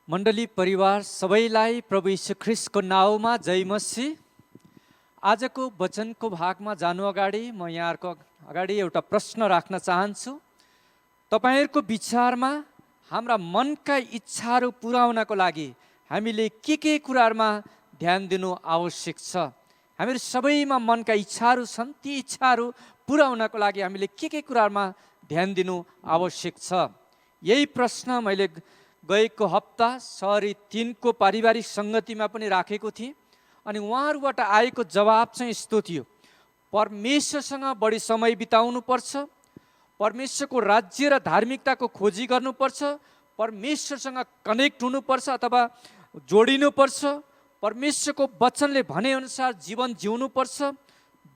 मण्डली परिवार सबैलाई प्रभु यीशु ख्रीष्टको नाउँमा जय मसीह। आजको वचनको भागमा जानु अगाडि म यहाँहरूको अगाडि एउटा प्रश्न राख्न चाहन्छु। तपाईहरुको विचारमा हाम्रा मनका इच्छाहरू पुर्याउनको लागि हामीले के कुराहरुमा ध्यान दिनु आवश्यक छ? हामीहरु सबैमा मनका इच्छाहरू छन्। ती इच्छाहरू पुर्याउनको लागि हामीले के कुराहरुमा ध्यान दिनु आवश्यक छ? यही प्रश्न मैले गएको हप्ता सहरी 3 को पारिवारिक संगतिमा पनि राखेको थिएँ अनि उहाँहरुबाट आएको जवाब चाहिँ यस्तो थियो। परमेश्वरसँग बढी समय बिताउनु पर्छ, परमेश्वरको राज्य र धार्मिकताको खोजी गर्नुपर्छ, परमेश्वरसँग कनेक्ट हुनुपर्छ अथवा जोडिनुपर्छ, परमेश्वरको वचनले भने अनुसार जीवन जिउनुपर्छ,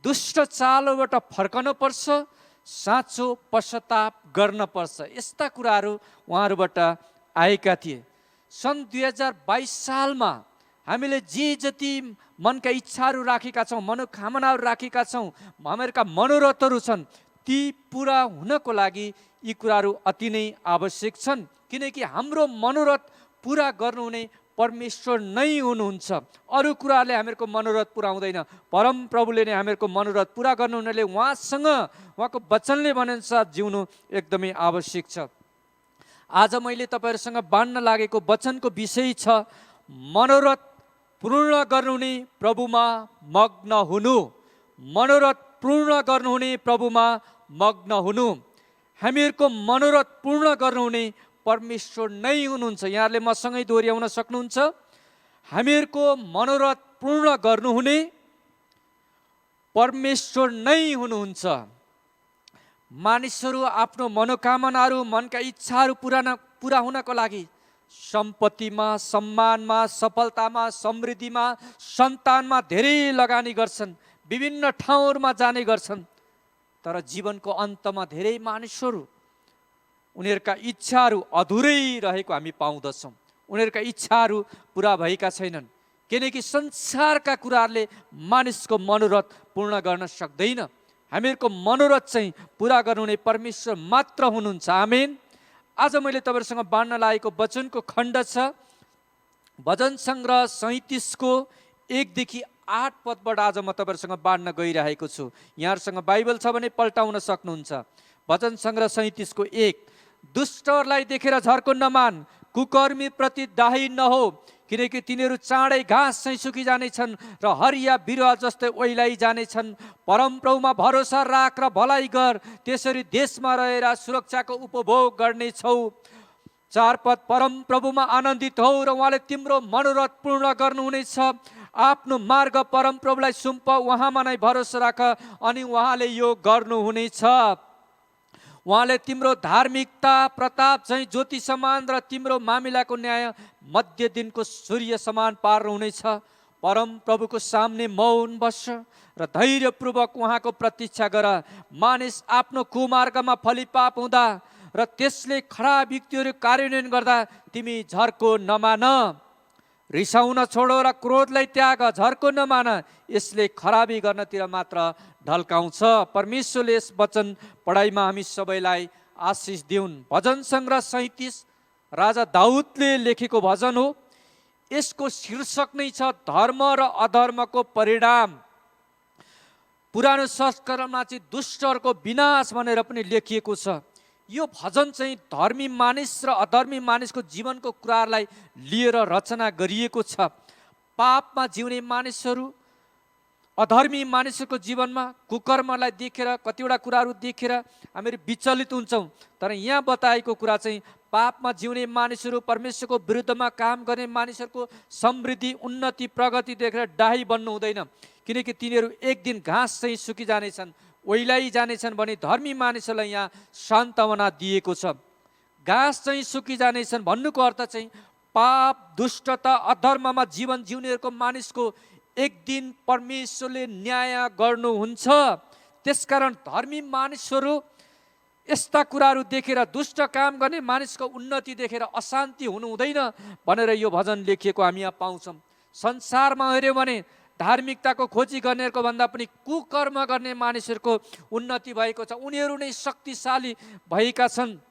दुष्ट चालबाट फर्कनुपर्छ, साँचो पश्चाताप गर्नुपर्छ। यस्ता कुराहरू उहाँहरुबाट आएका थिए। सन् 2022 सालमा हामीले जे जति मनका इच्छाहरू राखेका छौँ, मनोकामनाहरू राखेका छौँ, हामीहरूका मनोरथहरू छन्, ती पुरा हुनको लागि यी कुराहरू अति नै आवश्यक छन्। किनकि हाम्रो मनोरथ पुरा गर्नुहुने परमेश्वर नै हुनुहुन्छ। अरू कुराले हामीहरूको मनोरथ पुरा हुँदैन। परम प्रभुले नै हामीहरूको मनोरथ पुरा गर्नुहुनेले उहाँसँग उहाँको वचनले भनेअनुसार जिउनु एकदमै आवश्यक छ। आज मैले तपाईहरुसँग बाँड्न लागेको वचनको विषय छ मनोरथ पूर्ण गर्नुहुने प्रभुमा मग्न हुनु। मनोरथ पूर्ण गर्नुहुने प्रभुमा मग्न हुनु। हामीहरूको मनोरथ पूर्ण गर्नुहुने परमेश्वर नै हुनुहुन्छ। यहाँहरूले मसँगै दोहोर्याउन सक्नुहुन्छ। हामीहरूको मनोरथ पूर्ण गर्नुहुने परमेश्वर नै हुनुहुन्छ। मानिसहरू आफ्नो मनोकामनाहरू, मनका इच्छाहरू पुरा हुनको लागि सम्पत्तिमा, सम्मानमा, सफलतामा, समृद्धिमा, सन्तानमा धेरै लगानी गर्छन्, विभिन्न ठाउँहरूमा जाने गर्छन्। तर जीवनको अन्तमा धेरै मानिसहरू उनीहरूका इच्छाहरू अधुरै रहेको हामी पाउँदछौँ। उनीहरूका इच्छाहरू पुरा भएका छैनन्। किनकि संसारका कुराहरूले मानिसको मनोरथ पूर्ण गर्न सक्दैन। हामीहरूको मनोरथ चाहिँ पुरा गर्नुहुने परमेश्वर मात्र हुनुहुन्छ। आमेन। आज मैले तपाईहरुसँग बाँड्न लागेको वचनको खण्ड छ भजन सङ्ग्रह 37 को 1 देखि 8 पदबाट आज म तपाईहरुसँग बाँड्न गइरहेको छु। यहाँहरुसँग बाइबल छ भने पल्टाउन सक्नुहुन्छ। भजन सङ्ग्रह 37 को 1। दुष्टहरूलाई देखेर झर्को नमान, कुकर्मी प्रति दाही नहो, किनकि तिनीहरू चाँडै घाँस चाहिँ सुकिजानेछन् र हरिया बिरुवा जस्तै ओइलाई जानेछन्। परमप्रभुमा भरोसा राख र भलाइ गर, त्यसरी देशमा रहेर सुरक्षाको उपभोग गर्नेछौ। 4 पद। परमप्रभुमा आनन्दित हौ र उहाँले तिम्रो मनोरथ पूर्ण गर्नुहुनेछ। आफ्नो मार्ग परमप्रभुलाई सुम्प, उहाँमा नै भरोसा राख अनि उहाँले यो गर्नुहुनेछ। उहाँले तिम्रो धार्मिकता प्रताप चाहिँ ज्योति समान र तिम्रो मामिलाको न्याय मध्य दिनको सूर्य समान पार्नुहुनेछ। परम प्रभुको सामने मौन बस र धैर्यपूर्वक उहाँको प्रतीक्षा गर। मानिस आफ्नो कुमार्गमा फलिपाप हुँदा र त्यसले खराब युक्तिहरू कार्यान्वयन गर्दा तिमी झर्को नमान। रिसाउन छोडो र क्रोधलाई त्याग, झर्को नमान, यसले खराबी गर्नतिर मात्र ढल्काउँछ। परमेश्वरले यस वचन पढाइमा हामी सबैलाई आशिष दिउन्। भजन सङ्ग्रह 37 राजा दाउदले लेखेको भजन हो। यसको शीर्षक नै छ धर्म र अधर्मको परिणाम। पुरानो संस्करणमा चाहिँ दुष्टहरूको विनाश भनेर पनि लेखिएको छ। यो भजन चाहिँ धर्मी मानिस र अधर्मी मानिसको जीवनको कुराहरूलाई लिएर रचना गरिएको छ। पापमा जिउने मानिसहरू, अधर्मी मानिसहरूको जीवनमा कुकर्मलाई देखेर, कतिवटा कुराहरू देखेर हामीहरू विचलित हुन्छौँ। तर यहाँ बताएको कुरा चाहिँ पापमा जिउने मानिसहरू, परमेश्वरको विरुद्धमा काम गर्ने मानिसहरूको समृद्धि, उन्नति, प्रगति देखेर डाही बन्नु हुँदैन। किनकि तिनीहरू एक दिन घाँस चाहिँ सुकिजानेछन्, ओइलाई जानेछन् भने धर्मी मानिसहरूलाई यहाँ सान्त्वना दिएको छ। घाँस चाहिँ सुकिजानेछन् भन्नुको अर्थ चाहिँ पाप, दुष्टता, अधर्ममा जीवन जिउनेहरूको मानिसको एक दिन परमेश्वरले न्याय गर्नुहुन्छ। त्यसकारण धर्मी मानिसहरू यस्ता कुराहरू देखेर, दुष्ट काम गर्ने मानिसको उन्नति देखेर अशान्ति हुनु हुँदैन भनेर यो भजन लेखिएको हामी यहाँ पाउँछौँ। संसारमा हेऱ्यौँ भने धार्मिकताको खोजी गर्नेहरूको भन्दा पनि कुकर्म गर्ने मानिसहरूको उन्नति भएको छ। उनीहरू नै शक्तिशाली भएका छन्।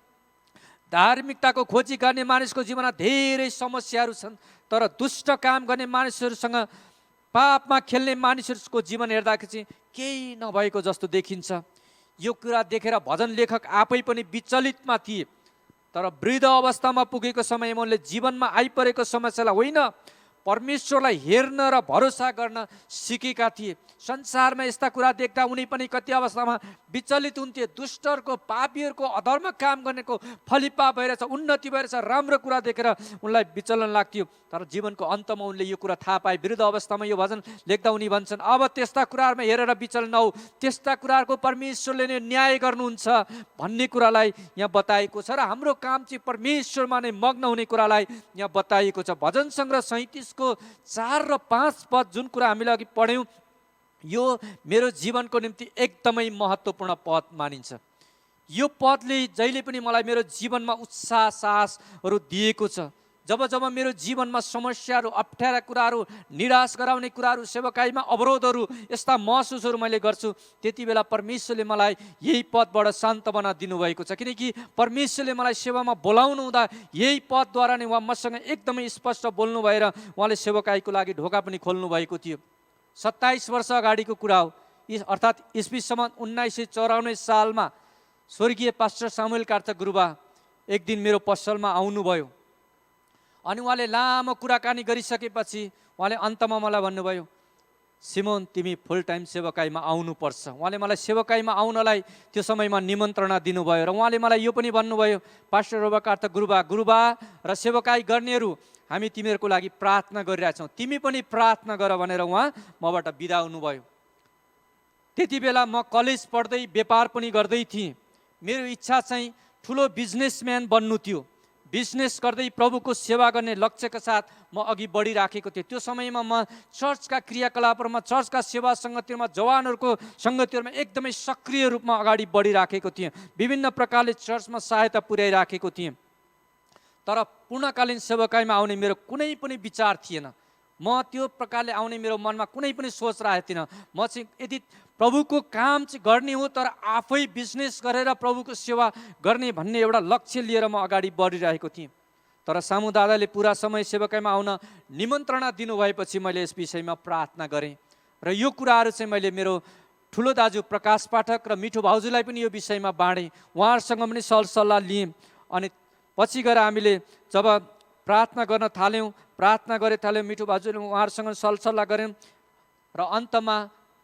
धार्मिकताको खोजी गर्ने मानिसको जीवनमा धेरै समस्याहरू छन्, तर दुष्ट काम गर्ने मानिसहरूसँग, पापमा खेल्ने मानिसहरूको जीवन हेर्दाखेरि चाहिँ केही नभएको जस्तो देखिन्छ। यो कुरा देखेर भजन लेखक आफै पनि विचलितमा थिए। तर वृद्ध अवस्थामा पुगेको समयमा उनले जीवनमा आइपरेको समस्यालाई होइन, परमेश्वरलाई हेर्न र भरोसा गर्न सिकेका थिए। संसारमा यस्ता कुरा देख्दा उनी पनि कति अवस्थामा विचलित हुन्थे। दुष्टहरूको, पापीहरूको, अधर्म काम गर्नेको फलिपा भइरहेछ, उन्नति भइरहेछ, राम्रो कुरा देखेर उनलाई विचलन लाग्थ्यो। तर जीवनको अन्तमा उनले यो कुरा थाहा पाए। वृद्ध अवस्थामा यो भजन लेख्दा उनी भन्छन्, अब त्यस्ता कुराहरूमा हेरेर विचलन नहो, त्यस्ता कुराहरूको परमेश्वरले नै न्याय गर्नुहुन्छ भन्ने कुरालाई यहाँ बताएको छ। र हाम्रो काम चाहिँ परमेश्वरमा नै मग्न हुने कुरालाई यहाँ बताइएको छ। भजन सङ्ग्रह 37को 4 र 5 पद जुन कुरा हामीले अघि पढ्यौँ, यो मेरो जीवनको निम्ति एकदमै महत्त्वपूर्ण पद मानिन्छ। यो पदले जहिले पनि मलाई मेरो जीवनमा उत्साह, साहसहरू दिएको छ। जब जब मेरो जीवनमा समस्याहरू, अप्ठ्यारा कुराहरू, निराश गराउने कुराहरू, सेवकाईमा अवरोधहरू, यस्ता महसुसहरू मैले गर्छु, त्यति बेला परमेश्वरले मलाई यही पदबाट सान्त्वना दिनुभएको छ। किनकि परमेश्वरले मलाई सेवामा बोलाउनु हुँदा यही पदद्वारा नै उहाँ मसँग एकदमै स्पष्ट बोल्नु भएर उहाँले सेवकाईको लागि ढोका पनि खोल्नु भएको थियो। 27 वर्ष अगाडिको कुरा हो, अर्थात् इस्वी सम्म 1994 सालमा स्वर्गीय पास्टर सामुएल कार्तक गुरुबा एक दिन मेरो पसलमा आउनुभयो। अनि उहाँले लामो कुराकानी गरिसकेपछि उहाँले अन्तमा मलाई भन्नुभयो, सिमोन तिमी फुल टाइम सेवकाईमा आउनुपर्छ। उहाँले मलाई सेवकाईमा आउनलाई त्यो समयमा निमन्त्रणा दिनुभयो। र उहाँले मलाई यो पनि भन्नुभयो, पास्टर रोबर्ट कार्तक गुरुबा र सेवकाई गर्नेहरू, हामी तिमीहरूको लागि प्रार्थना गरिरहेछौँ, तिमी पनि प्रार्थना गर भनेर उहाँ मबाट बिदा हुनुभयो। त्यति बेला म कलेज पढ्दै व्यापार पनि गर्दै थिएँ। मेरो इच्छा चाहिँ ठुलो बिजनेसम्यान बन्नु थियो। बिजनेस गर्दै प्रभुको सेवा गर्ने लक्ष्यका साथ म अघि बढिराखेको थिएँ। त्यो समयमा म चर्चका क्रियाकलापहरूमा, चर्चका सेवा सङ्गतिहरूमा, जवानहरूको सङ्गतिहरूमा एकदमै सक्रिय रूपमा अगाडि बढिराखेको थिएँ। विभिन्न प्रकारले चर्चमा सहायता पुर्याइराखेको थिएँ। तर पूर्णकालीन सेवकाईमा आउने मेरो कुनै पनि विचार थिएन। म त्यो प्रकारले आउने मेरो मनमा कुनै पनि सोच राखेको थिइनँ। म चाहिँ यदि प्रभुको काम चाहिँ गर्ने हो, तर आफै बिजनेस गरेर प्रभुको सेवा गर्ने भन्ने एउटा लक्ष्य लिएर म अगाडि बढिरहेको थिएँ। तर सामु दादाले पुरा समय सेवकाईमा आउन निमन्त्रणा दिनुभएपछि मैले यस विषयमा प्रार्थना गरेँ। र यो कुराहरू चाहिँ मैले मेरो ठुलो दाजु प्रकाश पाठक र मिठो भाउजूलाई पनि यो विषयमा बाँडेँ। उहाँहरूसँग पनि सरसल्लाह लिएँ। अनि पछि गएर हामीले जब प्रार्थना गर्न थाल्यौँ, मिठो भाउजूले उहाँहरूसँग सरसल्लाह गऱ्यौँ। र अन्तमा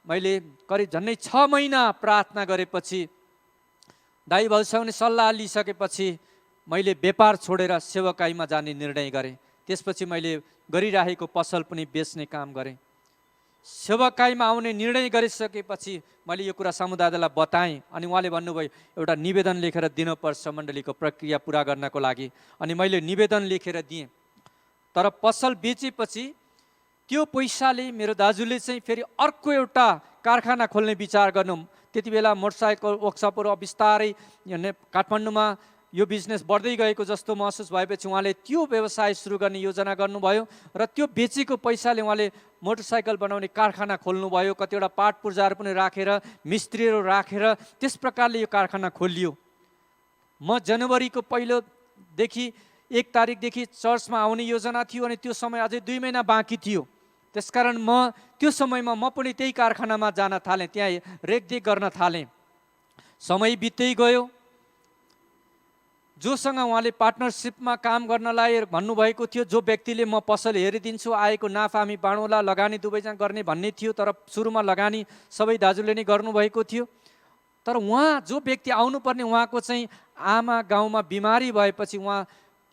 मैले करिब झन्डै 6 महिना प्रार्थना गरेपछि, दाइ भाउजूसँग सल्लाह लिइसकेपछि मैले व्यापार छोडेर सेवकाईमा जाने निर्णय गरेँ। त्यसपछि मैले गरिरहेको पसल पनि बेच्ने काम गरेँ। सेवकाईमा आउने निर्णय गरिसकेपछि मैले यो कुरा समुदायलाई बताएँ। अनि उहाँले भन्नुभयो, एउटा निवेदन लेखेर दिनुपर्छ मण्डलीको प्रक्रिया पुरा गर्नको लागि। अनि मैले निवेदन लेखेर दिएँ। तर पसल बेचेपछि त्यो पैसाले मेरो दाजुले चाहिँ फेरि अर्को एउटा कारखाना खोल्ने विचार गर्नु। त्यति बेला मोटरसाइकल वर्कसपहरू बिस्तारै काठमाडौँमा यो बिजनेस बढ्दै गएको जस्तो महसुस भएपछि उहाँले त्यो व्यवसाय सुरु गर्ने योजना गर्नुभयो। र त्यो बेचेको पैसाले उहाँले मोटरसाइकल बनाउने कारखाना खोल्नुभयो। कतिवटा पार्ट पुर्जाहरू पनि राखेर, मिस्त्रीहरू राखेर त्यस प्रकारले यो कारखाना खोलियो। म जनवरीको पहिलोदेखि 1 तारिकदेखि चर्चमा आउने योजना थियो। अनि त्यो समय अझै 2 महिना बाँकी थियो। त्यसकारण म त्यो समयमा म पनि त्यही कारखानामा जान थालेँ, त्यहाँ रेखदेख गर्न थालेँ। समय बित्दै गयो। जोसँग उहाँले पार्टनरसिपमा काम गर्नलाई भन्नुभएको थियो, जो व्यक्तिले म पसल हेरिदिन्छु, आएको नाफा हामी बाँडौँला, लगानी दुवैजना गर्ने भन्ने थियो। तर सुरुमा लगानी सबै दाजुले नै गर्नुभएको थियो। तर उहाँ जो व्यक्ति आउनुपर्ने, उहाँको चाहिँ आमा गाउँमा बिमारी भएपछि उहाँ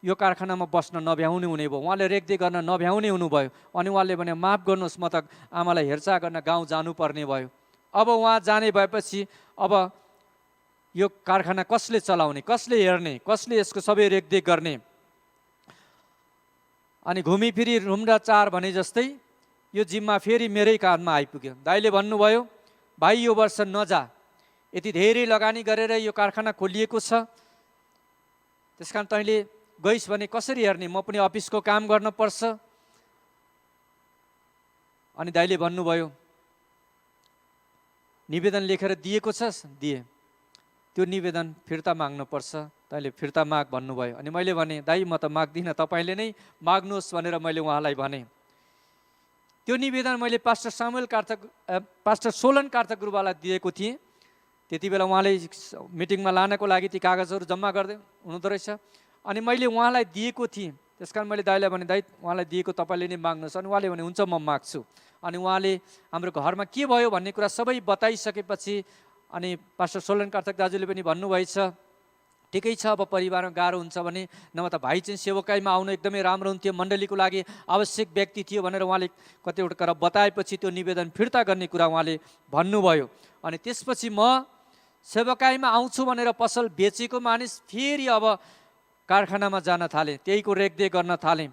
यो कारखानामा बस्न नभ्याउने हुने भयो। उहाँले रेखदेख गर्न नभ्याउने हुनुभयो। अनि उहाँले भने, माफ गर्नुहोस्, म त आमालाई हेरचाह गर्न गाउँ जानुपर्ने भयो। अब उहाँ जाने भएपछि अब यो कारखाना कसले चलाउने, कसले हेर्ने, कसले यसको सबै रेखदेख गर्ने? अनि घुमिफिरी रुम्डा 4 भने जस्तै यो जिम्मा फेरि मेरै काँधमा आइपुग्यो। दाइले भन्नुभयो, भाइ यो वर्ष नजा, यति धेरै लगानी गरेर यो कारखाना खोलिएको छ, त्यसकारण तैँले गइस् भने कसरी हेर्ने? म पनि अफिसको काम गर्न पर्छ। अनि दाइले भन्नुभयो, निवेदन लेखेर दिएको छस्? दिए। त्यो निवेदन फिर्ता माग्नुपर्छ, तैँले फिर्ता माग भन्नुभयो। अनि मैले भने दाइ म त माग्दिनँ, तपाईँले नै माग्नुहोस् भनेर मैले उहाँलाई भने। त्यो निवेदन मैले पास्टर सोलन कार्तक गुरुबालाई दिएको थिएँ। त्यति बेला उहाँले मिटिङमा लानको लागि ती कागजहरू जम्मा गर्दै हुनुहुँदो रहेछ। अनि मैले उहाँलाई दिएको थिएँ। त्यस कारण मैले दाइलाई भने दाइ उहाँलाई दिएको तपाईँले नै माग्नुहोस्। अनि उहाँले भने हुन्छ म माग्छु। अनि उहाँले हाम्रो घरमा के भयो भन्ने कुरा सबै बताइसकेपछि अनि पास्टर सोलन कार्तक दाजुले पनि भन्नुभएछ ठिकै छ, अब परिवारमा गाह्रो हुन्छ भने नभए त भाइ चाहिँ सेवकाईमा आउनु एकदमै राम्रो हुन्थ्यो, मण्डलीको लागि आवश्यक व्यक्ति थियो भनेर उहाँले कतिवटा कुरा बताएपछि त्यो निवेदन फिर्ता गर्ने कुरा उहाँले भन्नुभयो। अनि त्यसपछि म सेवकाईमा आउँछु भनेर पसल बेचेको मानिस फेरि अब कारखानामा जान थालेँ, त्यहीको रेखदेख गर्न थालेँ।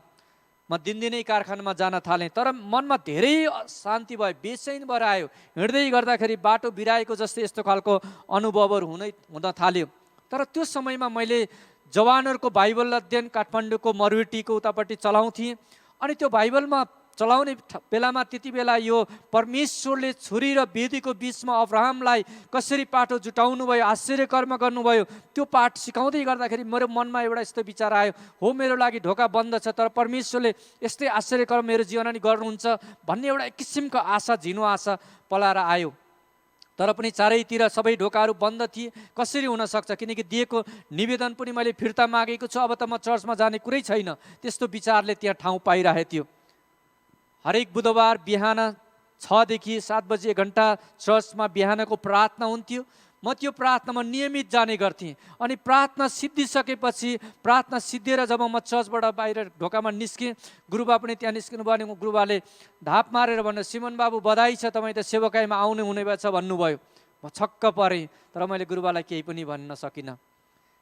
म दिनदिनै कारखानामा जान थालेँ, तर मनमा धेरै शान्ति भयो, बेचैन भएर आयो। हिँड्दै गर्दाखेरि बाटो बिराएको जस्तै यस्तो खालको अनुभवहरू हुन थाल्यो। तर त्यो समयमा मैले जवानहरूको बाइबल अध्ययन काठमाडौँको मरुटीको उतापट्टि चलाउँथेँ। अनि त्यो बाइबलमा चलाउने बेलामा त्यति बेला यो परमेश्वरले छुरी र वेदीको बिचमा अब्राहमलाई कसरी पाटो जुटाउनु भयो, आश्चर्य कर्म गर्नुभयो, त्यो पाठ सिकाउँदै गर्दाखेरि मेरो मनमा एउटा यस्तो विचार आयो, हो मेरो लागि ढोका बन्द छ तर परमेश्वरले यस्तै आश्चर्य कर्म मेरो जीवनमा गर्नुहुन्छ भन्ने एउटा एक किसिमको आशा, झिनो आशा पलाएर आयो। तर पनि चारैतिर सबै ढोकाहरू बन्द थिए। कसरी हुनसक्छ, किनकि दिएको निवेदन पनि मैले फिर्ता मागेको छु, अब त म चर्चमा जाने कुरै छैन, त्यस्तो विचारले त्यहाँ ठाउँ पाइरहेको थियो। हरेक बुधबार बिहान 6 देखि 7 बजे 1 घन्टा चर्चमा बिहानको प्रार्थना हुन्थ्यो। म त्यो प्रार्थनामा नियमित जाने गर्थेँ। अनि प्रार्थना सिद्धिसकेपछि, प्रार्थना सिद्धिएर जब म चर्चबाट बाहिर ढोकामा निस्केँ, गुरुबा पनि त्यहाँ निस्किनु भयो। अनि गुरुबाले धाप मारेर भन्नु, सिमन बाबु बधाई छ, तपाईँ त सेवकाईमा आउने हुने भएछ भन्नुभयो। म छक्क परेँ, तर मैले गुरुबालाई केही पनि भन्न सकिनँ।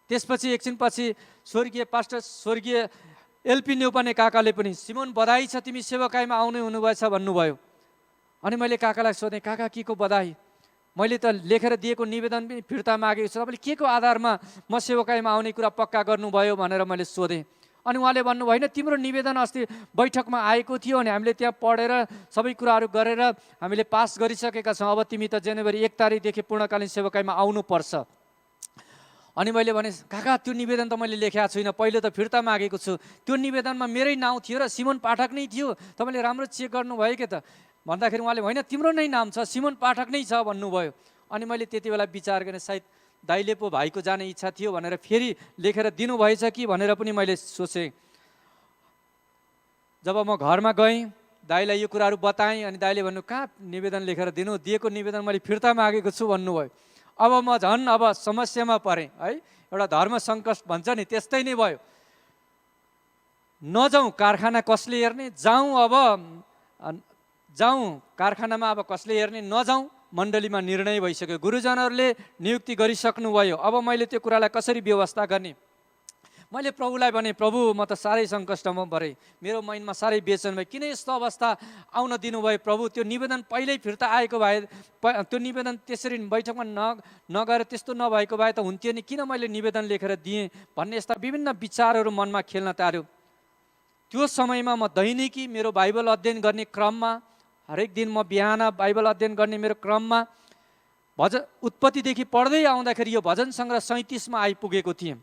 त्यसपछि एकछिनपछि स्वर्गीय एलपी न्यौपाने काकाले पनि, सिमन बधाई छ, तिमी सेवकाईमा आउने हुनुभएछ भन्नुभयो। अनि मैले काकालाई सोधेँ, काका के को बधाई? मैले त लेखेर दिएको निवेदन पनि फिर्ता मागेको छु, तपाईँले के को आधारमा म सेवकाईमा आउने कुरा पक्का गर्नुभयो भनेर मैले सोधेँ। अनि उहाँले भन्नुभयो, होइन तिम्रो निवेदन अस्ति बैठकमा आएको थियो अनि हामीले त्यहाँ पढेर सबै कुराहरू गरेर हामीले पास गरिसकेका छौँ, अब तिमी त जनवरी 1 तारिकदेखि पूर्णकालीन सेवकाईमा आउनुपर्छ। अनि मैले भने, काका त्यो निवेदन त मैले लेखेको छुइनँ, पहिले त फिर्ता मागेको छु, त्यो निवेदनमा मेरै नाउँ थियो र सिमन पाठक नै थियो, तपाईँले राम्रो चेक गर्नुभयो के त भन्दाखेरि उहाँले होइन तिम्रो नै नाम छ, सिमन पाठक नै छ भन्नुभयो। अनि मैले त्यति बेला विचार गरेँ, सायद दाइले पो भाइको जाने इच्छा थियो भनेर फेरि लेखेर दिनुभएछ कि भनेर पनि मैले सोचेँ। जब म घरमा गएँ, दाइलाई यो कुराहरू बताएँ। अनि दाइले भन्नु, कहाँ निवेदन लेखेर दिएको निवेदन मैले फिर्ता मागेको छु भन्नुभयो। अब म झन् अब समस्यामा परेँ है, एउटा धर्म सङ्कट भन्छ नि त्यस्तै नै भयो। नजाउँ कारखाना कसले हेर्ने, जाउँ कारखानामा अब कसले हेर्ने, नजाउँ। मण्डलीमा निर्णय भइसक्यो, गुरुजनहरूले नियुक्ति गरिसक्नुभयो, अब मैले त्यो कुरालाई कसरी व्यवस्था गर्ने? मैले प्रभुलाई भने, प्रभु म त साह्रै सङ्कष्टमा परेँ, मेरो मनमा साह्रै बेचैन भयो, किन यस्तो अवस्था आउन दिनुभयो प्रभु? त्यो निवेदन पहिल्यै फिर्ता आएको भए, त्यो निवेदन त्यसरी बैठकमा नगएर त्यस्तो नभएको भए त हुन्थ्यो नि, किन मैले निवेदन लेखेर दिएँ भन्ने यस्ता विभिन्न विचारहरू मनमा खेल्न थाल्यो। त्यो समयमा म दैनिकी मेरो बाइबल अध्ययन गर्ने क्रममा, हरेक दिन म बिहान बाइबल अध्ययन गर्ने मेरो क्रममा भजन उत्पत्तिदेखि पढ्दै आउँदाखेरि यो भजन सङ्ग्रह 37मा आइपुगेको थिएँ।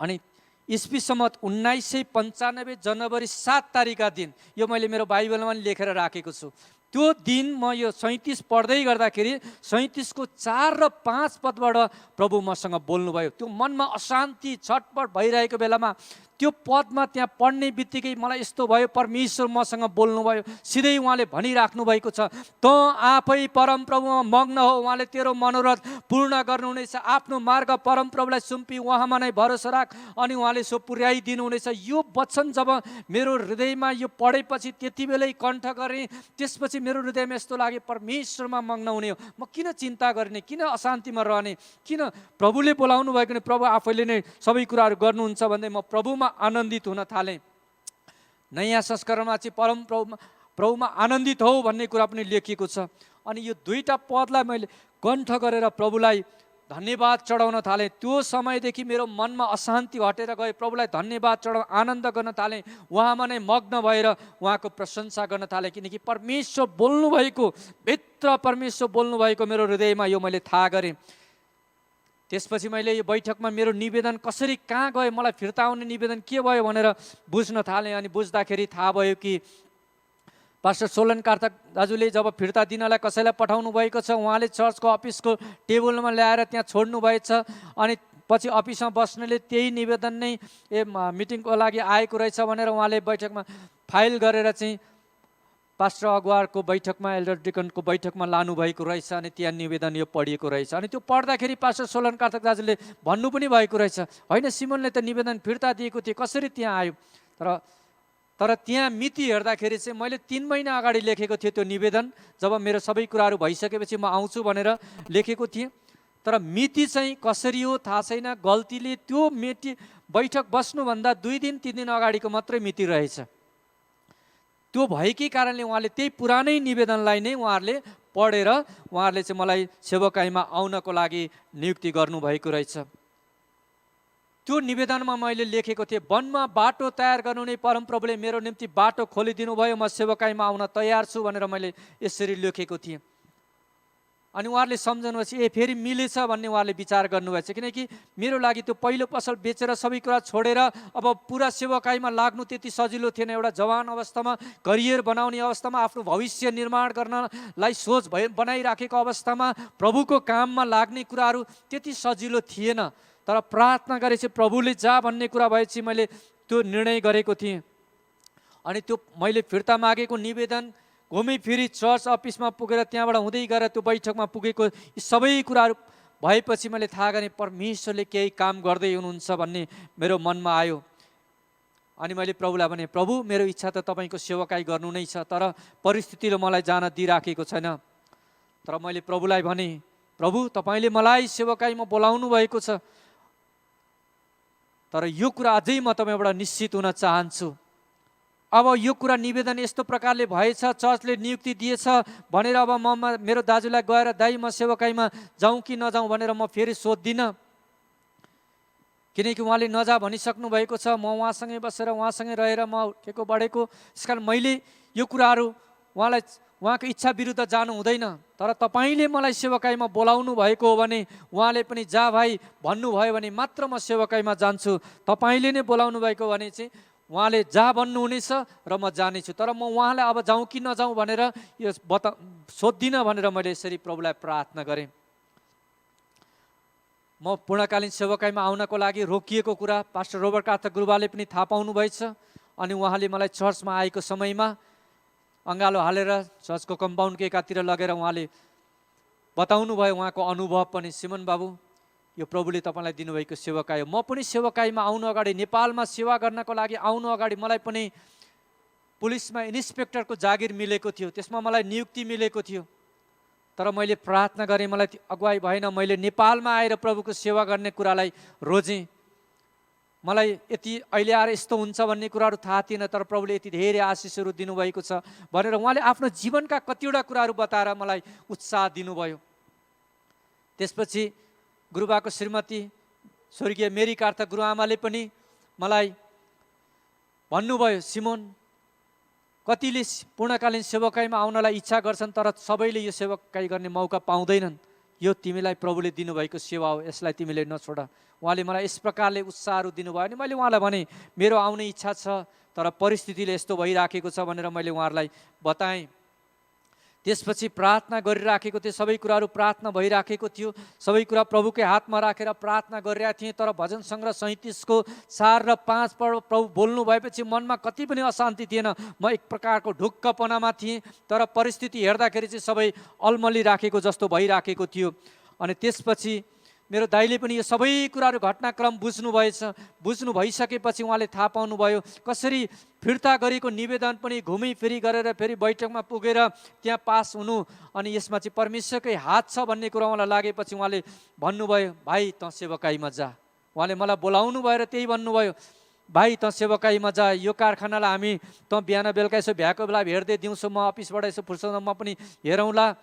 अनि इस्वी सम्मत 1995 जनवरी 7 तारिकका दिन यो मैले मेरो बाइबलमा लेखेर राखेको छु। त्यो दिन म यो 37 पढ्दै गर्दाखेरि 37 को 4 र 5 पदबाट प्रभु मसँग बोल्नुभयो। त्यो मनमा अशान्ति छटपट भइरहेको बेलामा त्यो पदमा त्यहाँ पढ्ने बित्तिकै मलाई यस्तो भयो, परमेश्वर मसँग बोल्नुभयो। सिधै उहाँले भनिराख्नु भएको छ, त आफै परमप्रभुमा मग्न हो, उहाँले तेरो मनोरथ पूर्ण गर्नुहुनेछ। आफ्नो मार्ग परमप्रभुलाई सुम्पी उहाँमा नै भरोसा राख अनि उहाँले सो पुर्याइदिनु हुनेछ। यो वचन जब मेरो हृदयमा यो पढेपछि त्यति बेलै कण्ठ गरेँ। त्यसपछि मेरो हृदयमा यस्तो लाग्यो, परमेश्वरमा मग्न हुने हो, म किन चिन्ता गर्ने, किन अशान्तिमा रहने, किन प्रभुले बोलाउनु भएको नि प्रभु आफैले नै सबै कुराहरू गर्नुहुन्छ भन्दै म प्रभुमा आनन्दित हुन थालेँ। नयाँ संस्करणमा चाहिँ प्रभुमा आनन्दित हो भन्ने कुरा पनि लेखिएको छ। अनि यो दुईटा पदलाई मैले कण्ठ गरेर प्रभुलाई धन्यवाद चढाउन थालेँ। त्यो समयदेखि मेरो मनमा अशान्ति हटेर गयो, प्रभुलाई धन्यवाद चढाउन आनन्द गर्न थालेँ, उहाँमा नै मग्न भएर उहाँको प्रशंसा गर्न थालेँ। किनकि परमेश्वर बोल्नुभएको, भित्र परमेश्वर बोल्नुभएको मेरो हृदयमा यो मैले थाहा गरेँ। त्यसपछि मैले यो बैठकमा मेरो निवेदन कसरी कहाँ गयो, मलाई फिर्ता आउने निवेदन के भयो भनेर बुझ्न थालेँ। अनि बुझ्दाखेरि थाहा भयो कि पास्टर सोलन कार्तक दाजुले जब फिर्ता दिनलाई कसैलाई पठाउनु भएको छ, उहाँले चर्चको अफिसको टेबलमा ल्याएर त्यहाँ छोड्नु भएछ। अनि पछि अफिसमा बस्नेले त्यही निवेदन नै मिटिङको लागि आएको रहेछ भनेर उहाँले बैठकमा फाइल गरेर चाहिँ पास्टर अगुवाको बैठकमा, एल्डर डिकनको बैठकमा लानुभएको रहेछ। अनि त्यहाँ निवेदन यो पढिएको रहेछ। अनि त्यो पढ्दाखेरि पास्टर सोलन कार्तक दाजुले भन्नु पनि भएको रहेछ, होइन सिमोनले त निवेदन फिर्ता दिएको थियो, कसरी त्यहाँ आयो? तर त्यहाँ मिति हेर्दाखेरि चाहिँ मैले 3 महिना अगाडि लेखेको थिएँ त्यो निवेदन, जब मेरो सबै कुराहरू भइसकेपछि म आउँछु भनेर लेखेको थिएँ। तर मिति चाहिँ कसरी हो थाहा छैन। गल्तीले त्यो बैठक बस्नुभन्दा 2 दिन 3 दिन अगाडिको मात्रै मिति रहेछ। त्यो भएकै कारणले उहाँले त्यही पुरानै निवेदनलाई नै उहाँहरूले पढेर उहाँहरूले चाहिँ मलाई सेवकाईमा आउनको लागि नियुक्ति गर्नुभएको रहेछ। त्यो निवेदनमा मैले लेखेको थिएँ, वनमा बाटो तयार गर्नु नै परमप्रभुले मेरो निम्ति बाटो खोलिदिनु भयो, म सेवकाईमा आउन तयार छु भनेर मैले यसरी लेखेको थिएँ। अनि उहाँहरूले सम्झाउनुहोस्, फेरि मिलेछ भन्ने उहाँहरूले विचार गर्नुभएछ। किनकि मेरो लागि त्यो पहिलो पसल बेचेर सबै कुरा छोडेर अब पुरा सेवकाईमा लाग्नु त्यति सजिलो थिएन। एउटा जवान अवस्थामा करियर बनाउने अवस्थामा आफ्नो भविष्य निर्माण गर्नलाई सोच बनाइराखेको अवस्थामा प्रभुको काममा लाग्ने कुराहरू त्यति सजिलो थिएन। तर प्रार्थना गरेपछि प्रभुले जा भन्ने कुरा भएपछि मैले त्यो निर्णय गरेको थिएँ। अनि त्यो मैले फिर्ता मागेको निवेदन घुमिफिरी चर्च अफिसमा पुगेर त्यहाँबाट हुँदै गएर त्यो बैठकमा पुगेको सबै कुराहरू भएपछि मैले थाहा गरेँ परमेश्वरले केही काम गर्दै हुनुहुन्छ भन्ने मेरो मनमा आयो। अनि मैले प्रभुलाई भने, प्रभु मेरो इच्छा त तपाईँको सेवकाई गर्नु नै छ, तर परिस्थितिले मलाई जान दिइराखेको छैन। तर मैले प्रभुलाई भने, प्रभु तपाईँले मलाई सेवकाईमा बोलाउनु भएको छ, तर यो कुरा अझै म तपाईँबाट निश्चित हुन चाहन्छु। अब यो कुरा निवेदन यस्तो प्रकारले भएछ, चर्चले नियुक्ति दिएछ भनेर अब मेरो दाजुलाई गएर दाइ म सेवकाईमा जाउँ कि नजाउँ भनेर म फेरि सोध्दिनँ। किनकि उहाँले नजा भनिसक्नु भएको छ, म उहाँसँगै बसेर उहाँसँगै रहेर म उठेको बढेको। त्यसकारण मैले यो कुराहरू उहाँको इच्छा विरुद्ध जानु हुँदैन। तर तपाईँले मलाई सेवकाईमा बोलाउनु भएको हो भने उहाँले पनि जा भाइ भन्नुभयो भने मात्र म सेवकाईमा जान्छु। तपाईँले नै बोलाउनु भएको भने चाहिँ उहाँले जा भन्नुहुनेछ र म जानेछु। तर म उहाँलाई अब जाउँ कि नजाउँ भनेर यो सोध्दिनँ भनेर मैले यसरी प्रभुलाई प्रार्थना गरेँ। म पूर्णकालीन सेवकाईमा आउनको लागि रोकिएको कुरा पास्टर रोबर्ट कार्तक गुरुबाले पनि थाहा पाउनु भएछ। अनि उहाँले मलाई चर्चमा आएको समयमा अँगालो हालेर चर्चको कम्पाउन्डको एकातिर लगेर उहाँले बताउनु भयो उहाँको अनुभव पनि, सिमन बाबु यो प्रभुले तपाईँलाई दिनुभएको सेवकाई हो। म पनि सेवकाईमा आउनु अगाडि, नेपालमा सेवा गर्नको लागि आउनु अगाडि मलाई पनि पुलिसमा इन्सपेक्टरको जागिर मिलेको थियो, त्यसमा मलाई नियुक्ति मिलेको थियो। तर मैले प्रार्थना गरेँ, मलाई अगुवाई भएन। मैले नेपालमा आएर प्रभुको सेवा गर्ने कुरालाई रोजेँ। मलाई यति अहिले आएर यस्तो हुन्छ भन्ने कुराहरू थाहा थिएन, तर प्रभुले यति धेरै आशिषहरू दिनुभएको छ भनेर उहाँले आफ्नो जीवनका कतिवटा कुराहरू बताएर मलाई उत्साह दिनुभयो। त्यसपछि गुरुबाको श्रीमती स्वर्गीय मेरी कार्तक गुरुआमाले पनि मलाई भन्नुभयो, सिमोन कतिले पूर्णकालीन सेवकाईमा आउनलाई इच्छा गर्छन्, तर सबैले यो सेवकाई गर्ने मौका पाउँदैनन्। यो तिमीलाई प्रभुले दिनुभएको सेवा हो, यसलाई तिमीले नछोड। उहाँले मलाई यस प्रकारले उत्साहहरू दिनुभयो। अनि मैले उहाँलाई भने मेरो आउने इच्छा छ, तर परिस्थितिले यस्तो भइराखेको छ भनेर मैले उहाँहरूलाई बताएँ। त्यसपछि प्रार्थना गरिराखेको थिएँ, सबै कुराहरू प्रार्थना भइराखेको थियो, सबै कुरा प्रभुकै हातमा राखेर प्रार्थना गरिरहेको थिएँ। तर भजन सङ्ग्रह 37 को 4 र 5 प्रभु बोल्नु भएपछि मनमा कति पनि अशान्ति थिएन। म एक प्रकारको ढुक्कपनामा थिएँ, तर परिस्थिति हेर्दाखेरि चाहिँ सबै अल्मलिराखेको जस्तो भइराखेको थियो। अनि त्यसपछि मेरो दाइले पनि यो सबै कुराहरू घटनाक्रम बुझ्नु भइसकेपछि उहाँले थाहा पाउनुभयो कसरी फिर्ता गरेको निवेदन पनि घुमिफिरी गरेर फेरि बैठकमा पुगेर त्यहाँ पास हुनु, अनि यसमा चाहिँ परमेश्वरकै हात छ भन्ने कुरा उहाँलाई लागेपछि उहाँले भन्नुभयो, भाइ त सेवकाईमा जा। उहाँले मलाई बोलाउनु भएर त्यही भन्नुभयो, भाइ त सेवकाईमा जा, यो कारखानालाई हामी त बिहान बेलुका यसो भ्याएको बेला हेर्दै दिउँसो म अफिसबाट यसो फुर्सदमा म पनि हेरौँला,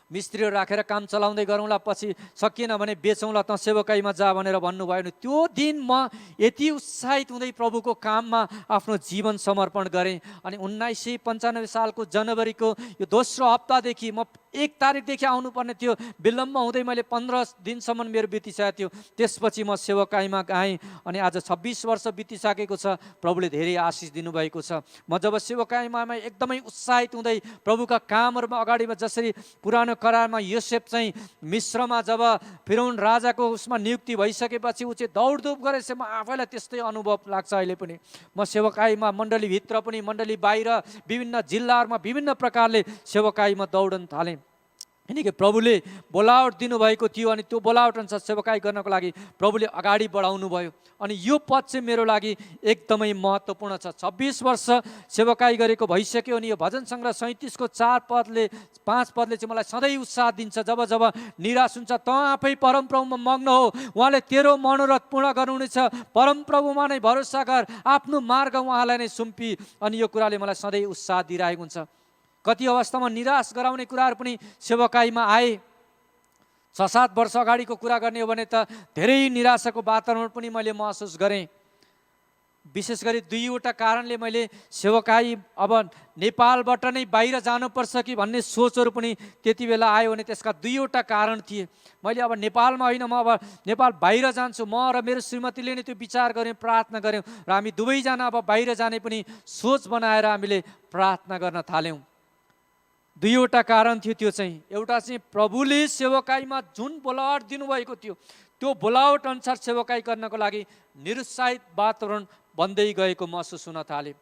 मिस्त्रीहरू राखेर काम चलाउँदै गरौँला, पछि सकिएन भने बेचौँला, त सेवकाईमा जा भनेर भन्नुभयो। नि त्यो दिन म यति उत्साहित हुँदै प्रभुको काममा आफ्नो जीवन समर्पण गरेँ। अनि 1995 सालको जनवरीको यो दोस्रो हप्तादेखि म 1 तारिकदेखि आउनुपर्ने थियो, विलम्ब हुँदै मैले 15 दिनसम्म मेरो बितिसकेको थियो। त्यसपछि म सेवकाईमा गएँ अनि आज 26 वर्ष बितिसकेको छ। प्रभुले धेरै आशिष दिनुभएको छ। म जब सेवकाईमा एकदमै उत्साहित हुँदै प्रभुका कामहरूमा अगाडिमा, जसरी पुरानो करारमा योसेफ चाहिँ मिस्रमा जब फिरौन राजाको उसमा नियुक्ति भइसकेपछि ऊ चाहिँ दौडधुप गरेछ, म आफैलाई त्यस्तै अनुभव लाग्छ अहिले पनि। म सेवकाईमा मण्डलीभित्र पनि मण्डली बाहिर विभिन्न जिल्लाहरूमा विभिन्न प्रकारले सेवकाईमा दौडन थालेँ। किनकि प्रभुले बोलावट दिनुभएको थियो अनि त्यो बोलावट अनुसार सेवकाई गर्नको लागि प्रभुले अगाडि बढाउनु भयो। अनि यो पद चाहिँ मेरो लागि एकदमै महत्त्वपूर्ण छ। 26 वर्ष सेवकाई गरेको भइसक्यो अनि यो भजन सङ्ग्रह 37 को 5 पदले चाहिँ मलाई सधैँ उत्साह दिन्छ। जब जब निराश हुन्छ, त आफै परमप्रभुमा मग्न हो, उहाँले तेरो मनोरथ पूर्ण गर्नुहुनेछ, परमप्रभुमा नै भरोसा गर, आफ्नो मार्ग उहाँलाई नै सुम्पी। अनि यो कुराले मलाई सधैँ उत्साह दिइरहेको हुन्छ। कति अवस्थामा निराश गराउने कुराहरू पनि सेवकाईमा आए। 6-7 वर्ष अगाडिको कुरा गर्ने हो भने त धेरै निराशाको वातावरण पनि मैले महसुस गरेँ। विशेष गरी 2वटा कारणले मैले सेवकाई अब नेपालबाट नै बाहिर जानुपर्छ कि भन्ने सोचहरू पनि त्यति बेला आयो। भने त्यसका 2वटा कारण थिए। मैले अब नेपालमा होइन, म अब नेपाल बाहिर जान्छु। म र मेरो श्रीमतीले नै त्यो विचार गऱ्यौँ, प्रार्थना गऱ्यौँ र हामी दुवैजना अब बाहिर जाने पनि सोच बनाएर हामीले प्रार्थना गर्न थाल्यौँ। 2वटा कारण थियो। त्यो चाहिँ एउटा चाहिँ प्रभुले सेवकाईमा जुन बोलावट दिनुभएको थियो त्यो बोलावट अनुसार सेवकाई गर्नको लागि निरुत्साहित वातावरण बन्दै गएको महसुस हुन थाले।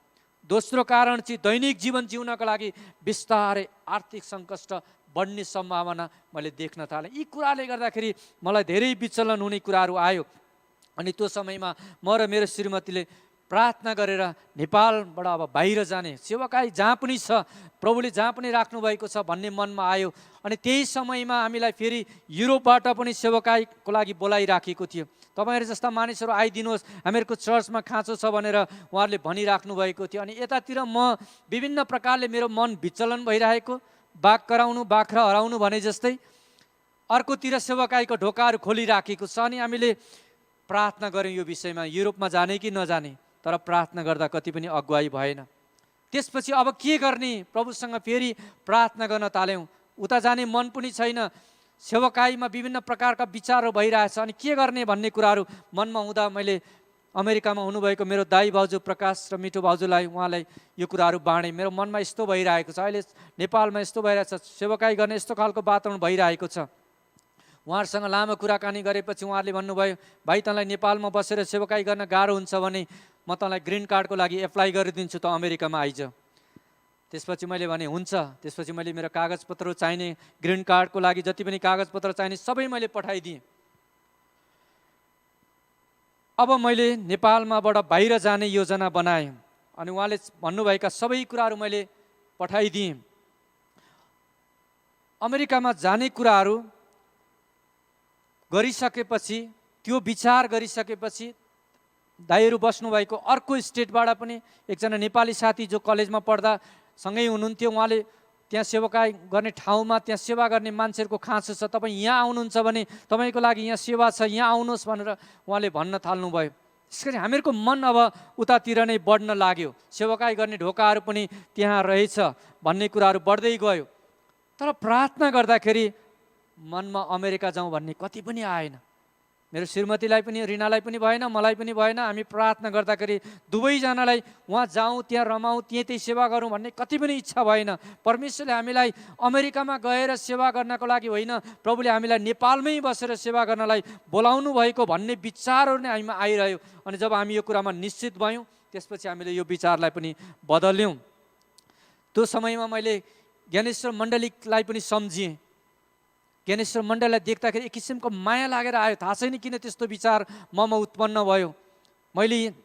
दोस्रो कारण चाहिँ दैनिक जीवन जिउनको लागि बिस्तारै आर्थिक सङ्कट बढ्ने सम्भावना मैले देख्न थालेँ। यी कुराले गर्दाखेरि मलाई धेरै विचलन हुने कुराहरू आयो। अनि त्यो समयमा म र मेरो श्रीमतीले प्रार्थना गरेर नेपालबाट अब बाहिर जाने, सेवकाई जहाँ पनि छ, प्रभुले जहाँ पनि राख्नु भएको छ भन्ने मनमा आयो। अनि त्यही समयमा हामीलाई फेरि युरोपबाट पनि सेवकाईको लागि बोलाइराखेको थियो। तपाईँहरू जस्ता मानिसहरू आइदिनुहोस्, हामीहरूको चर्चमा खाँचो छ भनेर उहाँहरूले भनिराख्नु भएको थियो। अनि यतातिर म विभिन्न प्रकारले मेरो मन विचलन भइरहेको, बाघ कराउनु बाख्रा हराउनु भने जस्तै, अर्कोतिर सेवकाईको ढोकाहरू खोलिराखेको छ। अनि हामीले प्रार्थना गऱ्यौँ यो विषयमा, युरोपमा जाने कि नजाने। तर प्रार्थना गर्दा कति पनि अगुवाई भएन। त्यसपछि अब के गर्ने, प्रभुसँग फेरि प्रार्थना गर्न थाल्यौँ। उता जाने मन पनि छैन, सेवकाईमा विभिन्न प्रकारका विचारहरू भइरहेछ। अनि के गर्ने भन्ने कुराहरू मनमा हुँदा मैले अमेरिकामा हुनुभएको मेरो दाइ भाउजू प्रकाश र मिठो भाउजूलाई, उहाँलाई यो कुराहरू बाँडेँ। मेरो मनमा यस्तो भइरहेको छ, अहिले नेपालमा यस्तो भइरहेछ, सेवकाई गर्ने यस्तो खालको वातावरण भइरहेको छ। उहाँहरूसँग लामो कुराकानी गरेपछि उहाँहरूले भन्नुभयो, भाइ तँलाई नेपालमा बसेर सेवकाई गर्न गाह्रो हुन्छ भने म तँलाई ग्रिन कार्डको लागि एप्लाई गरिदिन्छु, त अमेरिकामा आइज। त्यसपछि मैले भने हुन्छ। त्यसपछि मैले मेरो कागजपत्र चाहिने, ग्रिन कार्डको लागि जति पनि कागजपत्र चाहिने सबै मैले पठाइदिएँ। अब मैले नेपालमाबाट बाहिर जाने योजना बनाएँ। अनि उहाँले भन्नुभएका सबै कुराहरू मैले पठाइदिएँ। अमेरिकामा जाने कुराहरू गरिसकेपछि, त्यो विचार गरिसकेपछि दाइहरू बस्नुभएको अर्को स्टेटबाट पनि एकजना नेपाली साथी जो कलेजमा पढ्दा सँगै हुनुहुन्थ्यो, उहाँले त्यहाँ सेवकाई गर्ने ठाउँमा त्यहाँ सेवा गर्ने मान्छेहरूको खाँचो छ, तपाईँ यहाँ आउनुहुन्छ भने तपाईँको लागि यहाँ सेवा छ, यहाँ आउनुहोस् भनेर उहाँले भन्न थाल्नुभयो। त्यसरी हामीहरूको मन अब उतातिर नै बढ्न लाग्यो। सेवकाई गर्ने ढोकाहरू पनि त्यहाँ रहेछ भन्ने कुराहरू बढ्दै गयो। तर प्रार्थना गर्दाखेरि मनमा अमेरिका जाउँ भन्ने कति पनि आएन। मेरो श्रीमतीलाई पनि, रिनालाई पनि भएन, मलाई पनि भएन। हामी प्रार्थना गर्दाखेरि दुवैजनालाई उहाँ जाउँ, त्यहाँ रमाउँ, त्यही सेवा गरौँ भन्ने कति पनि इच्छा भएन। परमेश्वरले हामीलाई अमेरिकामा गएर सेवा गर्नको लागि होइन, प्रभुले हामीलाई नेपालमै बसेर सेवा गर्नलाई बोलाउनु भएको भन्ने विचारहरू नै हामीमा आइरह्यो। अनि जब हामी यो कुरामा निश्चित भयौँ, त्यसपछि हामीले यो विचारलाई पनि बदल्यौँ। त्यो समयमा मैले ज्ञानेश्वर मण्डलीलाई पनि सम्झिएँ। ज्ञानेश्वर मण्डललाई देख्दाखेरि एक किसिमको माया लागेर आयो। थाहा छैन किन त्यस्तो विचार ममा उत्पन्न भयो। मैले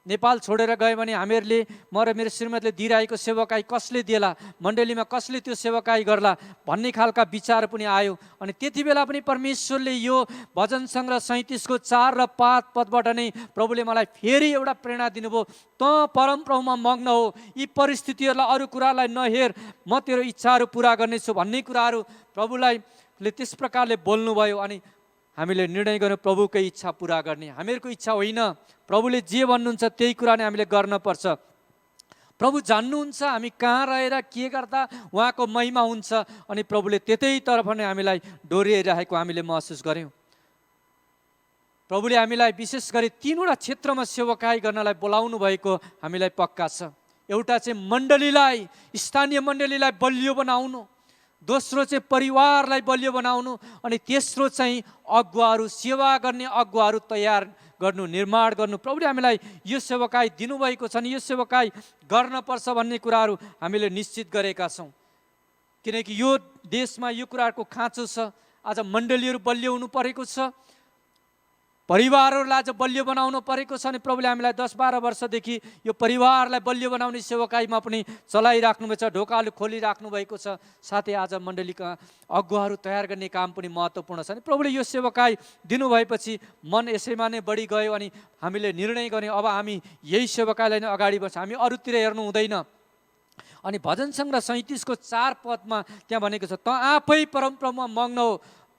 नेपाल छोडेर गएँ भने हामीहरूले, म र मेरो श्रीमतीले दिइरहेको सेवकाई कसले दिएला, मण्डलीमा कसले त्यो सेवकाई गर्ला भन्ने खालका विचार पनि आयो। अनि त्यति बेला पनि परमेश्वरले यो भजन सङ्ग्रह 37 को 4 र 5 पदबाट नै प्रभुले मलाई फेरि एउटा प्रेरणा दिनुभयो। त परमप्रभुमा मग्न हो, यी परिस्थितिहरूलाई, अरू कुरालाई नहेर, म तेरो इच्छाहरू पुरा गर्नेछु भन्ने कुराहरू प्रभुलाई त्यस प्रकारले बोल्नुभयो। अनि हामीले निर्णय गर्यौँ प्रभुकै इच्छा पुरा गर्ने, हामीहरूको इच्छा होइन। प्रभुले जे भन्नुहुन्छ त्यही कुरा नै हामीले गर्नुपर्छ। प्रभु जान्नुहुन्छ हामी कहाँ रहेर के गर्दा उहाँको महिमा हुन्छ, अनि प्रभुले त्यतैतर्फ नै हामीलाई डोर्याइरहेको हामीले महसुस गऱ्यौँ। प्रभुले हामीलाई विशेष गरी 3वटा क्षेत्रमा सेवकाई गर्नलाई बोलाउनु भएको हामीलाई पक्का छ। एउटा चाहिँ मण्डलीलाई, स्थानीय मण्डलीलाई बलियो बनाउनु, दोस्रो चाहिँ परिवारलाई बलियो बनाउनु, अनि तेस्रो चाहिँ अगुवाहरू, सेवा गर्ने अगुवाहरू तयार गर्नु, निर्माण गर्नु। प्रभुले हामीलाई यो सेवकाई दिनुभएको छ नि यो सेवकाई गर्नपर्छ भन्ने कुराहरू हामीले निश्चित गरेका छौँ। किनकि यो देशमा यो कुराहरूको खाँचो छ। आज मण्डलीहरू बलियो हुनु परेको छ, परिवारहरूलाई आज बलियो बनाउनु परेको छ। अनि प्रभुले हामीलाई 10-12 वर्षदेखि यो परिवारलाई बलियो बनाउने सेवकाईमा पनि चलाइराख्नुभएको छ, ढोकाहरू खोलिराख्नु भएको छ। साथै आज मण्डलीका अगुवाहरू तयार गर्ने काम पनि महत्त्वपूर्ण छ। अनि प्रभुले यो सेवकाई दिनुभएपछि मन यसैमा नै बढी गयो, अनि हामीले निर्णय गऱ्यौँ अब हामी यही सेवकाईलाई नै अगाडि बढ्छ, हामी अरूतिर हेर्नु हुँदैन। अनि भजन सङ्ग्रह 37को 4 पदमा त्यहाँ भनेको छ, त आफै परमप्रभुमा मग्न हो,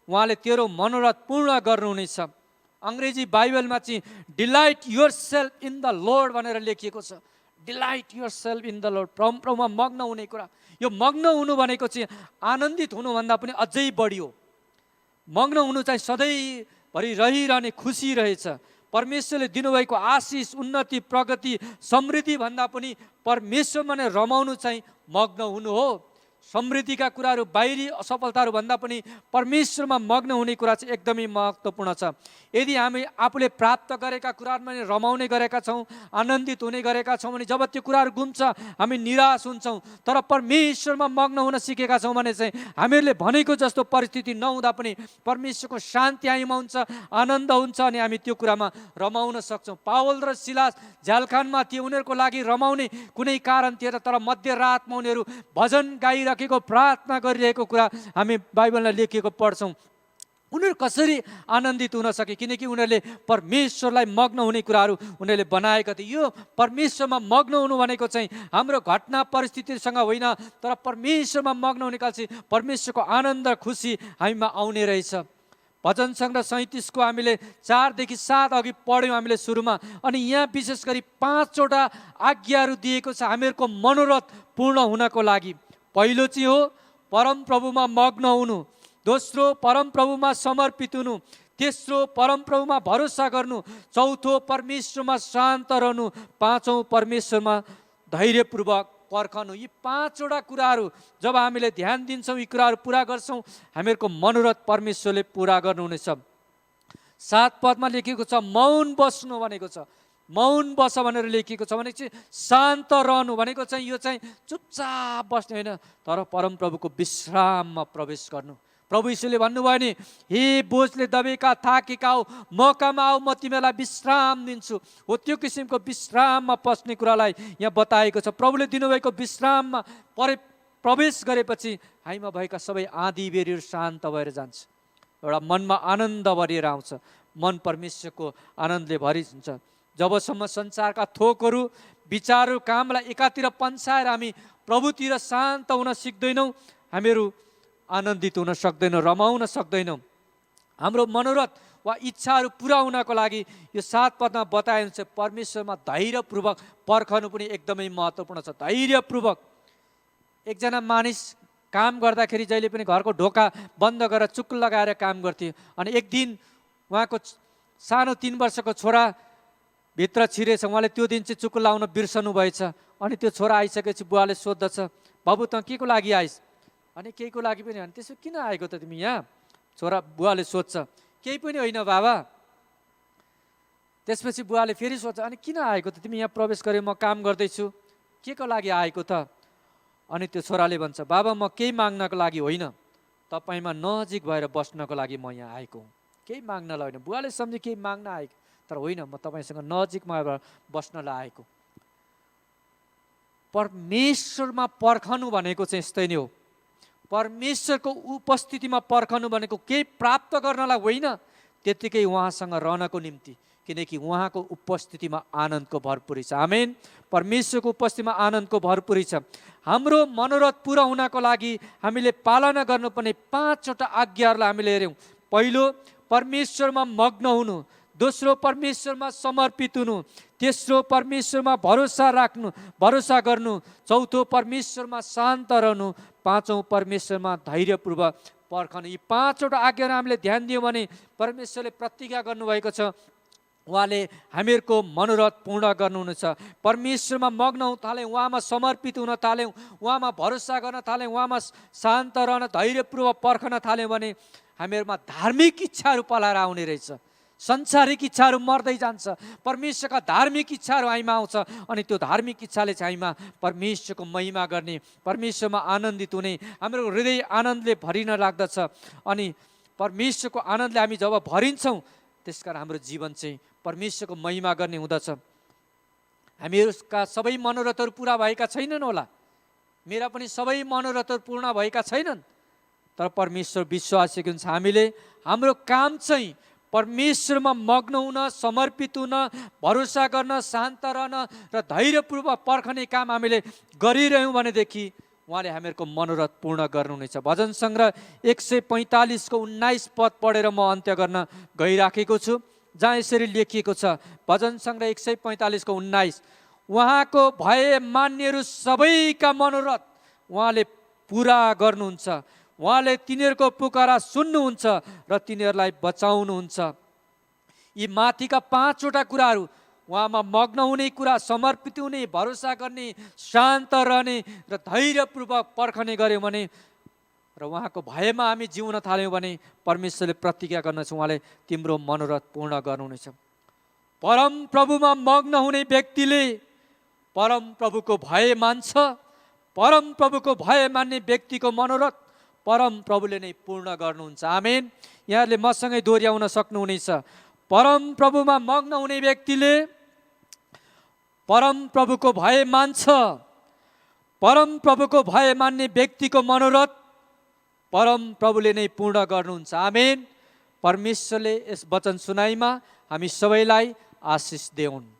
उहाँले तेरो मनोरथ पूर्ण गर्नुहुनेछ। अङ्ग्रेजी बाइबलमा चाहिँ delight yourself in the lord भनेर लेखिएको छ। Delight yourself in the lord, परमप्रभुमा मग्न हुने कुरा। यो मग्न हुनु भनेको चाहिँ आनन्दित हुनुभन्दा पनि अझै बढी हो। मग्न हुनु चाहिँ सधैँभरि रहिरहने खुसी रहेछ। परमेश्वरले दिनुभएको आशिष, उन्नति, प्रगति, समृद्धि भन्दा पनि परमेश्वरमा नै रमाउनु चाहिँ मग्न हुनु हो। समृद्धिका कुराहरू, बाहिरी असफलताहरू भन्दा पनि परमेश्वरमा मग्न हुने कुरा चाहिँ एकदमै महत्त्वपूर्ण छ। यदि हामी आफूले प्राप्त गरेका कुराहरूमा नै रमाउने गरेका छौँ, आनन्दित हुने गरेका छौँ भने जब त्यो कुराहरू गुम्छ हामी निराश हुन्छौँ। तर परमेश्वरमा मग्न हुन सिकेका छौँ भने चाहिँ हामीहरूले भनेको जस्तो परिस्थिति नहुँदा पनि परमेश्वरको शान्ति हामीमा हुन्छ, आनन्द हुन्छ, अनि हामी त्यो कुरामा रमाउन सक्छौँ। पावल र सिलास झ्यालखानमा थिए, उनीहरूको लागि रमाउने कुनै कारण थिएन, तर मध्यरातमा उनीहरू भजन गाइरहेको, प्रार्थना गरिरहेको कुरा हामी बाइबलमा लेखिएको पढ्छौँ। उनीहरू कसरी आनन्दित हुन सके? किनकि उनीहरूले परमेश्वरलाई मग्न हुने कुराहरू उनीहरूले बनाएका थिए। यो परमेश्वरमा मग्न हुनु भनेको चाहिँ हाम्रो घटना परिस्थितिसँग होइन, तर परमेश्वरमा मग्न हुने काल चाहिँ परमेश्वरको आनन्द, खुसी हामीमा आउने रहेछ। भजन सङ्ग्रह 37को हामीले 4देखि 7 अघि पढ्यौँ हामीले सुरुमा। अनि यहाँ विशेष गरी 5वटा आज्ञाहरू दिएको छ हामीहरूको मनोरथ पूर्ण हुनको लागि। पहिलो चाहिँ हो परमप्रभुमा मग्न हुनु, दोस्रो परमप्रभुमा समर्पित हुनु, तेस्रो परमप्रभुमा भरोसा गर्नु, चौथो परमेश्वरमा शान्त रहनु, पाँचौँ परमेश्वरमा धैर्यपूर्वक पर्खनु। यी 5वटा कुराहरू जब हामीले ध्यान दिन्छौँ, यी कुराहरू पुरा गर्छौँ, हामीहरूको मनोरथ परमेश्वरले पुरा गर्नुहुनेछ। 7 पदमा लेखिएको छ मौन बस्नु भनेको छ। मौन बस भनेर लेखिएको छ भने चाहिँ शान्त रहनु भनेको चाहिँ यो चाहिँ चुपचाप बस्ने होइन, तर परमप्रभुको विश्राममा प्रवेश गर्नु। प्रभु यीशुले भन्नुभयो नि, हे बोझले दबेका थाकेका हो, मौकामा आऊ, म तिमीलाई विश्राम दिन्छु। हो त्यो किसिमको विश्राममा पस्ने कुरालाई यहाँ बताएको छ। प्रभुले दिनुभएको विश्राममा प्रवेश गरेपछि हामीमा भएका सबै आँधी बेरीहरू शान्त भएर जान्छ। एउटा मनमा आनन्द भरिएर आउँछ, मन परमेश्वरको आनन्दले भरिन्छ। जबसम्म संसारका थोकहरू, विचारहरू, कामलाई एकातिर पन्साएर हामी प्रभुतिर शान्त हुन सिक्दैनौँ, हामीहरू आनन्दित हुन सक्दैनौँ, रमाउन सक्दैनौँ। हाम्रो मनोरथ वा इच्छाहरू पुरा हुनको लागि यो 7 पदमा बताइन्छ परमेश्वरमा धैर्यपूर्वक पर्खनु पनि एकदमै महत्त्वपूर्ण छ। धैर्यपूर्वक एकजना मानिस काम गर्दाखेरि जहिले पनि घरको ढोका बन्द गरेर चुक्क लगाएर काम गर्थे। अनि एक दिन उहाँको सानो 3 वर्षको छोरा भित्र छिरेछ। उहाँले त्यो दिन चाहिँ चुक्क लाउन बिर्सनु भएछ। अनि त्यो छोरा आइसकेपछि बुवाले सोद्धछ, बाबु त के को लागि आइस? अनि केही को लागि पनि होइन। त्यसो किन आएको त तिमी यहाँ? छोरा बुवाले सोध्छ। केही पनि होइन बाबा। त्यसपछि बुवाले फेरि सोध्छ, अनि किन आएको त तिमी यहाँ प्रवेश गरे, म काम गर्दैछु, के को लागि आएको त? अनि त्यो छोराले भन्छ, बाबा म केही माग्नको लागि होइन, तपाईँमा नजिक भएर बस्नको लागि म यहाँ आएको हुँ, केही माग्नलाई होइन। बुवाले सम्झे केही माग्न आएको, तर होइन, म तपाईँसँग नजिकमा बस्नलाई आएको। परमेश्वरमा पर्खनु भनेको चाहिँ यस्तै नै हो। परमेश्वरको उपस्थितिमा पर्खनु भनेको केही प्राप्त गर्नलाई होइन, त्यत्तिकै उहाँसँग रहनको निम्ति, किनकि उहाँको उपस्थितिमा आनन्दको भरपुरी छ। आमेन। परमेश्वरको उपस्थितिमा आनन्दको भरपुरी छ। हाम्रो मनोरथ पुरा हुनको लागि हामीले पालना गर्नुपर्ने 5वटा आज्ञाहरूलाई हामीले हेऱ्यौँ। पहिलो परमेश्वरमा मग्न हुनु, दोस्रो परमेश्वरमा समर्पित हुनु, तेस्रो परमेश्वरमा भरोसा गर्नु, चौथो परमेश्वरमा शान्त रहनु, पाँचौँ परमेश्वरमा धैर्यपूर्वक पर्खनु। यी पाँचवटा आज्ञाहरू हामीले ध्यान दियौँ भने परमेश्वरले प्रतिज्ञा गर्नुभएको छ, उहाँले हामीहरूको मनोरथ पूर्ण गर्नुहुनेछ। परमेश्वरमा मग्न हुन थाल्यौँ, उहाँमा समर्पित हुन थाल्यौँ, उहाँमा भरोसा गर्न थाल्यौँ, उहाँमा शान्त रहन धैर्यपूर्वक पर्खन थाल्यौँ भने हामीहरूमा धार्मिक इच्छाहरू पलाएर आउने रहेछ। संसारिक इच्छाहरू मर्दै जान्छ, परमेश्वरका धार्मिक इच्छाहरू हामीमा आउँछ अनि त्यो धार्मिक इच्छाले चाहिँ हामीमा परमेश्वरको महिमा गर्ने, परमेश्वरमा आनन्दित हुने, हाम्रो हृदय आनन्दले भरिन लाग्दछ। अनि परमेश्वरको आनन्दले हामी जब भरिन्छौँ त्यसकारण हाम्रो जीवन चाहिँ परमेश्वरको महिमा गर्ने हुँदछ। हामीहरूका सबै मनोरथहरू पुरा भएका छैनन् होला, मेरा पनि सबै मनोरथहरू पूर्ण भएका छैनन्, तर परमेश्वर विश्वासी हुन्छ। हामीले हाम्रो काम चाहिँ परमेश्वरमा मग्न हुन, समर्पित हुन, भरोसा गर्न, शान्त रहन र धैर्यपूर्वक पर्खने काम हामीले गरिरह्यौँ भनेदेखि उहाँले हामीहरूको मनोरथ पूर्ण गर्नुहुनेछ। भजन सङ्ग्रह 145 को 19 पद पढेर म अन्त्य गर्न गइराखेको छु, जहाँ यसरी लेखिएको छ। भजन सङ्ग्रह 145 को 19, उहाँको भय मान्नेहरू सबैका मनोरथ उहाँले पुरा गर्नुहुन्छ, उहाँले तिनीहरूको पुकारा सुन्नुहुन्छ र तिनीहरूलाई बचाउनुहुन्छ। यी माथिका पाँचवटा कुराहरू, उहाँमा मग्न हुने कुरा, समर्पित हुने, भरोसा गर्ने, शान्त रहने र धैर्यपूर्वक पर्खने गऱ्यौँ भने र उहाँको भयमा हामी जिउन थाल्यौँ भने परमेश्वरले प्रतिज्ञा गर्नेछ, उहाँले तिम्रो मनोरथ पूर्ण गर्नुहुनेछ। परम प्रभुमा मग्न हुने व्यक्तिले परम प्रभुको भय मान्छ, परम प्रभुको भय मान्ने व्यक्तिको मनोरथ परम प्रभुले नै पूर्ण गर्नुहुन्छ। आमेन। यहाँहरूले मसँगै दोहोऱ्याउन सक्नुहुनेछ। परम प्रभुमा मग्न हुने व्यक्तिले परम प्रभुको भय मान्छ, परम प्रभुको भय मान्ने व्यक्तिको मनोरथ परम प्रभुले नै पूर्ण गर्नुहुन्छ। आमेन। परमेश्वरले यस वचन सुनाइमा हामी सबैलाई आशिष देऊन्।